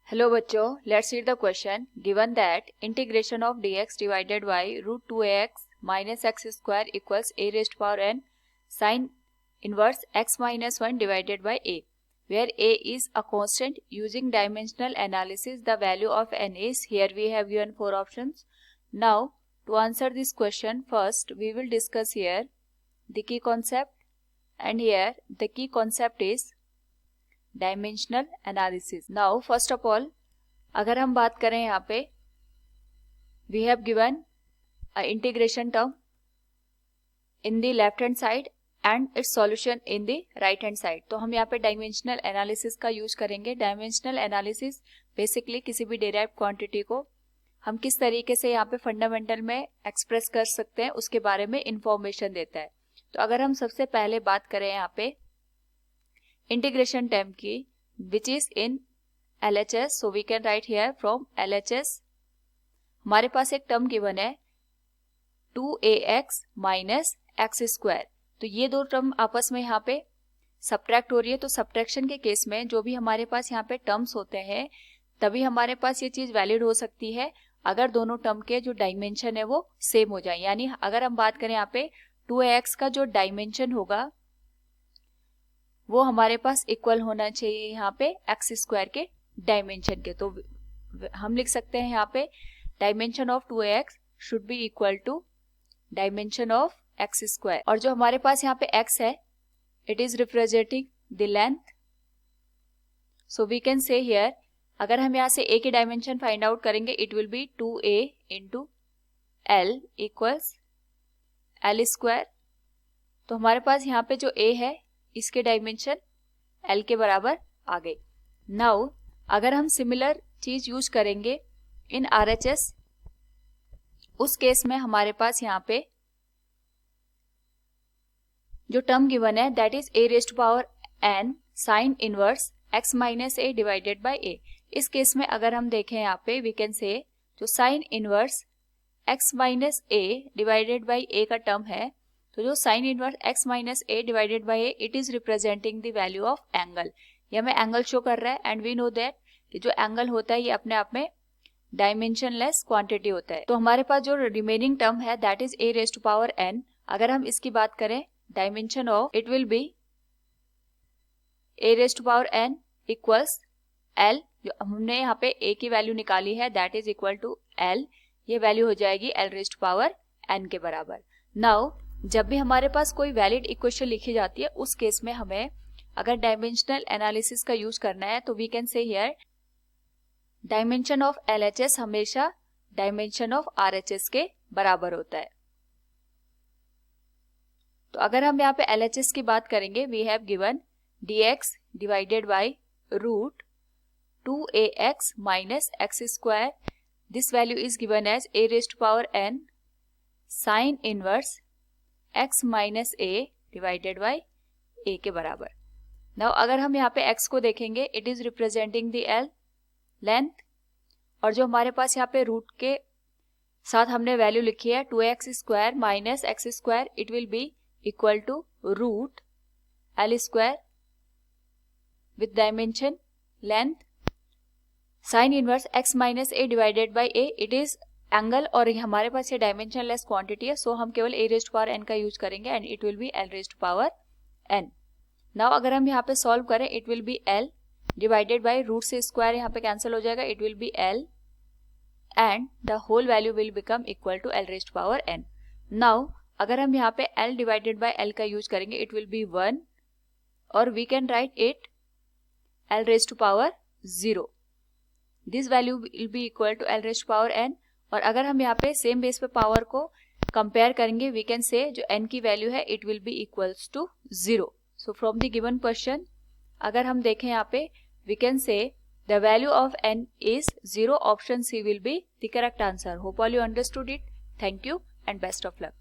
Hello बच्चों, let's read the question. Given that integration of dx divided by √2ax minus x square equals a raised power n sine inverse x minus 1 divided by a, where a is a constant. Using dimensional analysis, the value of n is, here we have given 4 options. Now, to answer this question, first we will discuss here the key concept, and here the key concept is dimensional analysis. Now first of all अगर हम बात करें यहाँ पे we have given integration term in the left hand side and its solution in the right hand side. तो हम यहाँ पे डायमेंशनल एनालिसिस का यूज करेंगे. डायमेंशनल एनालिसिस बेसिकली किसी भी डेराइव्ड क्वांटिटी को हम किस तरीके से यहाँ पे फंडामेंटल में एक्सप्रेस कर सकते हैं उसके बारे में इंफॉर्मेशन देता है. तो अगर हम सबसे पहले बात करें यहाँ पे इंटीग्रेशन टर्म की which is in LHS, so we can write here from LHS हमारे पास एक टर्म गिवन है 2ax माइनस एक्स स्क्वायर. तो ये दो टर्म आपस में यहाँ पे सब्ट्रैक्ट हो रही है. तो सब्ट्रैक्शन के केस में जो भी हमारे पास यहाँ पे टर्म्स होते हैं तभी हमारे पास ये चीज वैलिड हो सकती है अगर दोनों टर्म के जो डायमेंशन है वो सेम हो जाए. यानी अगर हम बात करें यहाँ पे 2ax का जो डायमेंशन होगा वो हमारे पास इक्वल होना चाहिए यहाँ पे एक्स स्क्वायर के डायमेंशन के. तो हम लिख सकते हैं यहाँ पे dimension of 2ax should be equal to dimension of x square. और जो हमारे पास यहाँ पे x है it is representing the length. So we can say here अगर हम यहाँ से a की डायमेंशन फाइंड आउट करेंगे it will be 2a into l equals l square. तो हमारे पास यहाँ पे जो a है इसके डायमेंशन L के बराबर आ गई. नाउ अगर हम सिमिलर चीज यूज करेंगे इन RHS उस केस में हमारे पास यहाँ पे जो टर्म गिवन है that is a raised power n sine inverse x minus a divided by a. इस केस में अगर हम देखें यहाँ पे वी कैन से जो sign inverse x minus a divided by a का टर्म है तो जो sign inverse x minus a divided by a it is representing the value of angle. ये हमें एंगल शो कर रहा है एंड वी नो दैट कि जो एंगल होता है ये अपने आप में डायमेंशनलेस क्वांटिटी होता है. तो हमारे पास जो रिमेनिंग टर्म है that is a raised to power n. अगर हम इसकी बात करें dimension of it will be a raised to power n equals l. जो हमने यहाँ पे a की वैल्यू निकाली है that is equal to l. ये वैल्यू हो जाएगी l raised to power n के बराबर. नाउ जब भी हमारे पास कोई वैलिड इक्वेशन लिखी जाती है उस केस में हमें अगर डायमेंशनल एनालिसिस का यूज करना है तो we can say here dimension of LHS हमेशा डायमेंशन ऑफ RHS के बराबर होता है. तो अगर हम यहाँ पे LHS की बात करेंगे we have given dx divided by √2ax minus x square. This value is given as a raised to power n sine inverse x minus a divided by a के बराबर. नाउ अगर हम यहाँ पे x को देखेंगे it is representing the l length. और जो हमारे पास यहाँ पे रूट के साथ हमने वैल्यू लिखी है 2x square minus x square it will be equal to root l square with dimension length sine inverse x minus a divided by a. It is angle और हमारे पास ये डायमेंशन लेस क्वांटिटी है सो हम केवल a raised power n का use करेंगे and it will be l raised power n. Now अगर हम यहाँ पे सॉल्व करें it will be l divided by root से स्क्वायर यहाँ पे कैंसिल हो जाएगा it will be l and the whole value will become equal to l raised power n. Now अगर हम यहाँ पे l डिवाइडेड बाई l का यूज करेंगे इट विल बी 1 और we can write it l raised power 0. This value will be equal to l raised power n. और अगर हम यहाँ पे सेम बेस पे पावर को कंपेयर करेंगे वी कैन से जो n की वैल्यू है it will be equals to 0. So from the given question अगर हम देखें यहाँ पे we can say the value of n is 0. Option C will be the correct answer. Hope all you understood it. Thank you and best of luck.